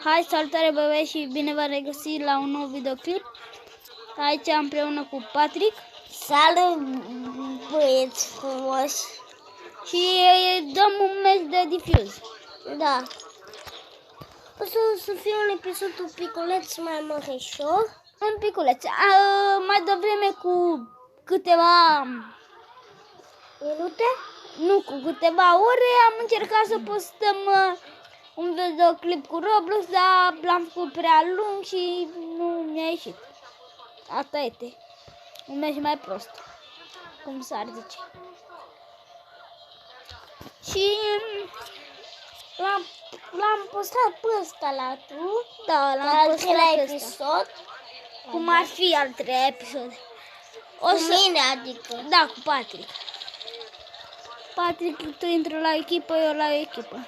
Hai, salutare băieți și bine v-am regăsit la un nou videoclip. Aici împreună cu Patrick. Salut băieți frumoși. Și dăm un meci de Diffuse. Da. O să fie un episod un piculeț mai mărișor. Un piculeț. Mai devreme cu câteva minute? Nu, cu câteva ore am încercat să postăm un videoclip cu Roblox, dar l-am făcut prea lung și nu mi-a ieșit. Asta este. Un meci mai prost, cum s-ar zice. Și l-am postat pe ăsta la tu. Da, l-am postat la pe episod. Cum ar fi al treilea episod. Cu mine, adică. Da, cu Patrick. Patrick, tu intră la echipă, eu la echipă.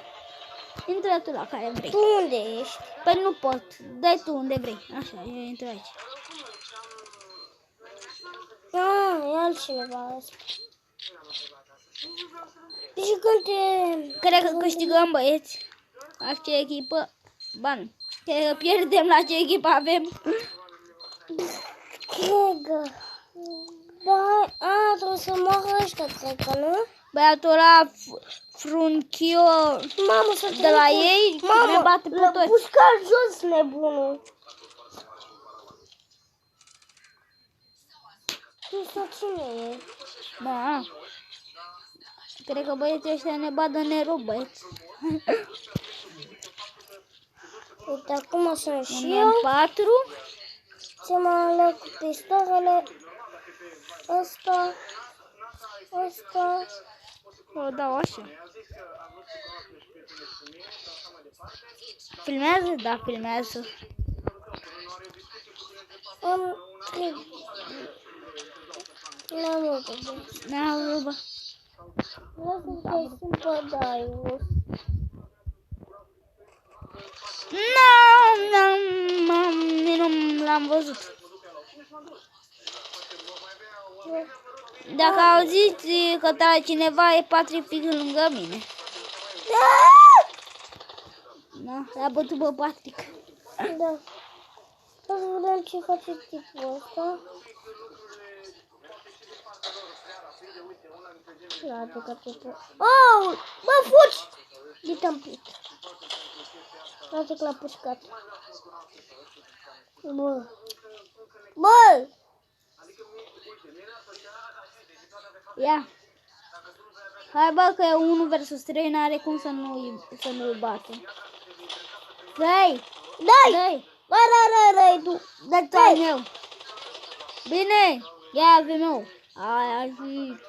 Intră tu la care vrei. Tu unde ești? Păi nu pot. Dai tu unde vrei. Așa, eu intru aici. E altcineva ăsta. Și când te... Cred că câștigăm, băieți. La ce echipă? Ban. Cred că pierdem la ce echipă avem. Cred că... Da, trebuie să moară ăștia, cred că, nu? Băiatul ăla Frunchio de la ei ne bate pe toți. Pușca jos, nebunul. Nu știu cine e. Da. Cred că băieții ăștia ne bat de nero, băieți. Uite, acum sunt și Un eu. 4. Ce mă aleg cu pistolele. Ăsta. O dau așa. Filmează? Da, filmează. Am 3. N-am multe. N-am bă. Lasă-mi să-i sunt pe daiul. Nu l-am văzut. Dacă auziți că taie cineva, e Patrick fix lângă mine. Da, l-a bătut pe Patrick. Da. Să vedem ce face tipul ăsta. Iată că tipul... Oh! Bă, fugi! Dă-te împlit. Iată că l-a pușcat. Bă! Ia. Hai bă, că e 1 versus 3, n-are cum să nu-i bată. Dai! Dai! Bă, răi, tu! Dă-ți al meu! Bine! Ia avem meu! Aia zic!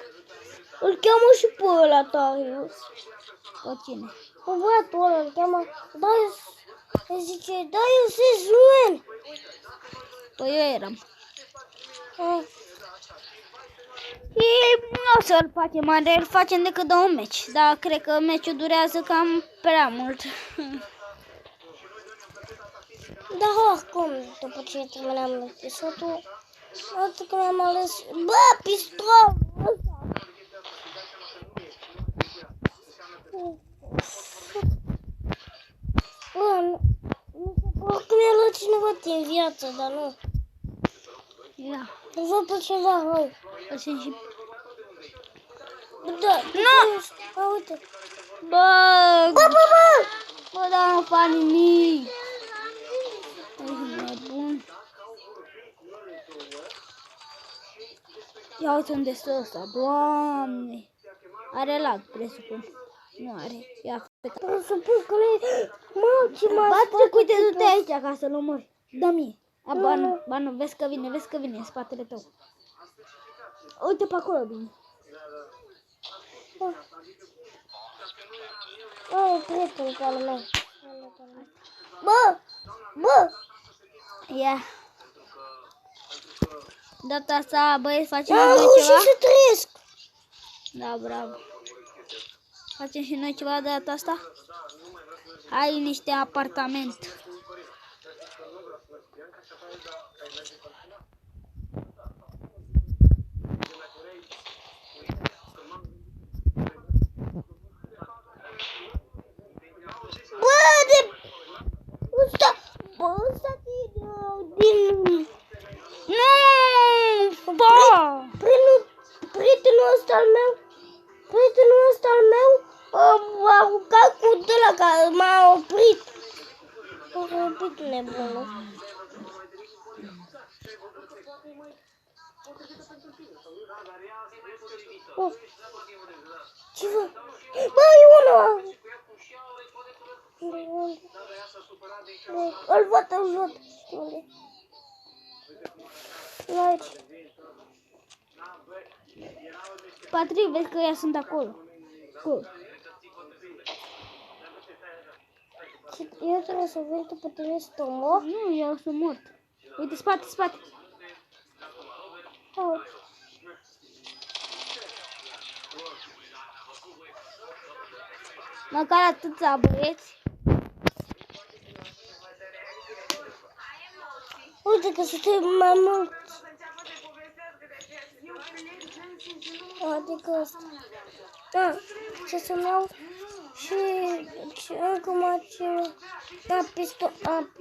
Îl cheamă și pe ăla, Darius. Pe cine? Pe băiatul ăla îl cheamă Darius. Îi zice, Darius is ruin! Păi eu eram. Nu o să-l facem mare, îl facem decât de un meci. Dar cred că meciul durează cam prea mult. Dar oricum, după ce terminam episodul, atât că mi-am ales... Bă, pistol! Bă, oricum mi-a luat cineva din viață, dar nu. Ia. Îl văd pe ceva rău. Așa și... Da, nu! Uite. Bă! Bă! Bă, dar nu fac nimic. Ești nebun. Ia uite unde stă ăsta, Doamne. Are lag, presupun. Nu are. Ia pe cap. Presupun că nu e... Mă, ce m-a Patrick, uite, du-te aici ca să-l omori. Dă-mi. Nu. Ba nu, vezi că vine în spatele tău. Uite pe acolo, bine. Bă, prieten pe al meu. Bă! Ia. Data asta, băieți, facem Am noi reușit ceva? să trăiesc! Da, bravo. Facem și noi ceva de data asta? Hai niște apartament. Bă, de... un pic nebunul. Oh. Ce vă? Bă, e unul! Îl văd. Știu unde. E aici. Patrick, vezi că ea sunt acolo. Eu trebuie să vin după tine să te omor? Nu, eu sunt mort. Uite, spate. Oh. Măcar atâția băieți. Uite că suntem mai mulți. Adică asta. Da, ce să-mi iau și încă mai ce... Am pistol...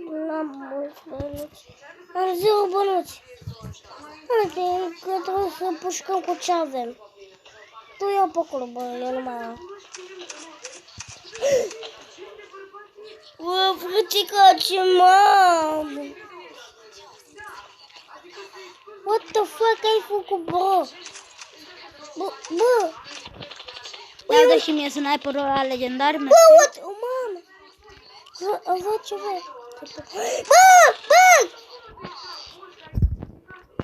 N-am mulți bănuți. Am 0 bănuți. Uite, că trebuie să împușcăm cu ce avem. Tu iau pe acolo, bă, eu nu mai am. Bă, frățica, ce mamă! What the fuck ai făcut, bă? Bă! Ia dă și mie sniperul ăla legendar. Bă, what? O, mamă! Văd ceva. Bă!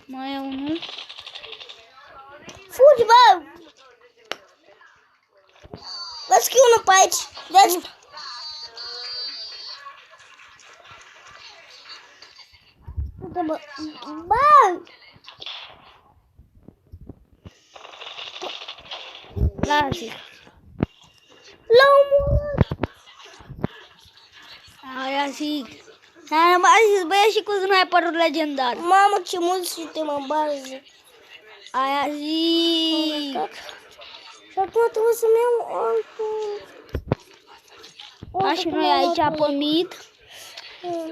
Mai e unul. Fugi, bă! Vezi că e unul pe aici. Deci... Bă! Lasă. L-a omorât! Aia zic. Am zis băieți și cu sniperul legendar. Mamă, ce mulți suntem în bază. Aia zic. Și acum trebuie să-mi iau altul. Da, și noi aici pe mid.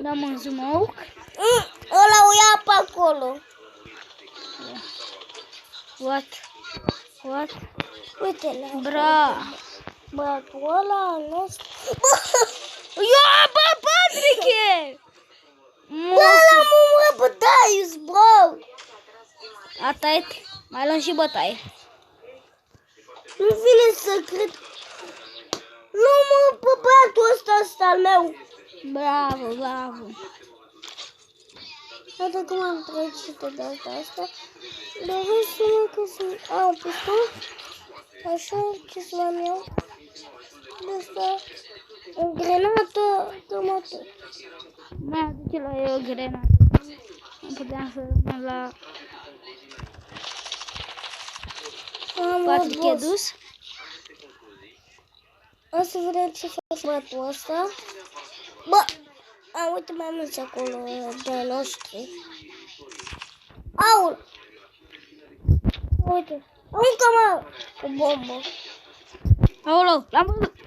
Dăm un smoke. Ăla o ia pe acolo. What? Uite-l. Bra. Băiatul ăla nostru. Ia, bă, Patrick! Bă, l-am omorât pe Darius, bro. Asta e. Mai luăm și bătaie. Nu vine să cred. Nu mă, pe băiatul ăsta al meu. Bravo. Iată cum am trăit de data asta. De restul că sunt... Au, pistol. Așa, ce să mai iau? De asta... O grenată, cam atât. Mai aduce la eu o grenadă. Nu puteam să rămân la... Patrick e dus. O să vedem ce face băiatul ăsta. Bă! Uite mai mulți acolo de noștri. Aul! Uite! Aruncă-mă! O bombă! Aolo, l-am văzut.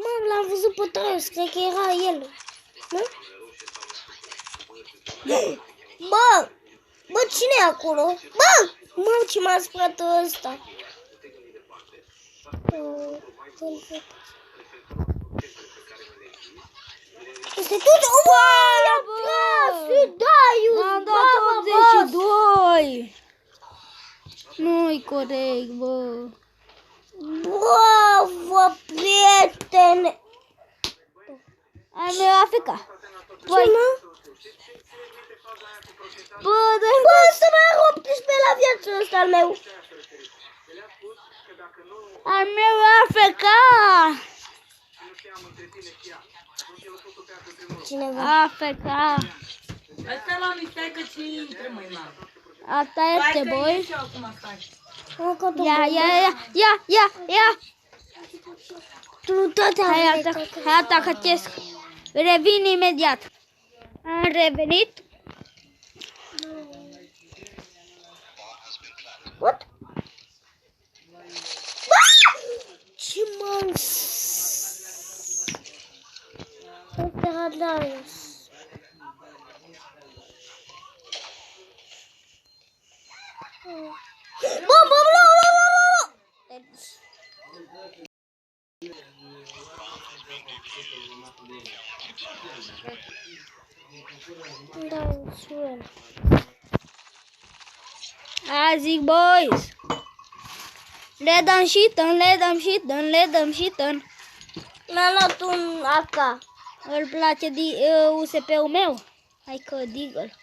Mamă, l-am văzut pe Traius, cred că era el. Nu? Bă! Bă, cine e acolo? Bă! Mamă, ce m-a sprat ăsta. Este tot... I-a tras! Darius! M-am dat 82. Nu-i corect, bă. Bravo, prietene! Ai meu AFK. Ce, mă? Bă, să mai are 18 la viață ăsta al meu. Al meu AFK. Cineva. AFK. Asta la mi stai că cine intră, măi, mă. Asta este, băi. Și acum stai. Ia. Tu tot Hai, atacatesc. Revin imediat. Am revenit. What? Ce mans! Ăsta era Darius. Bă, nu! Suel. Aia zic, boys. Le dăm shiton, le dăm shiton, le dăm shiton. Mi-a luat un AK. Îl place USP-ul meu? Hai că Deagle.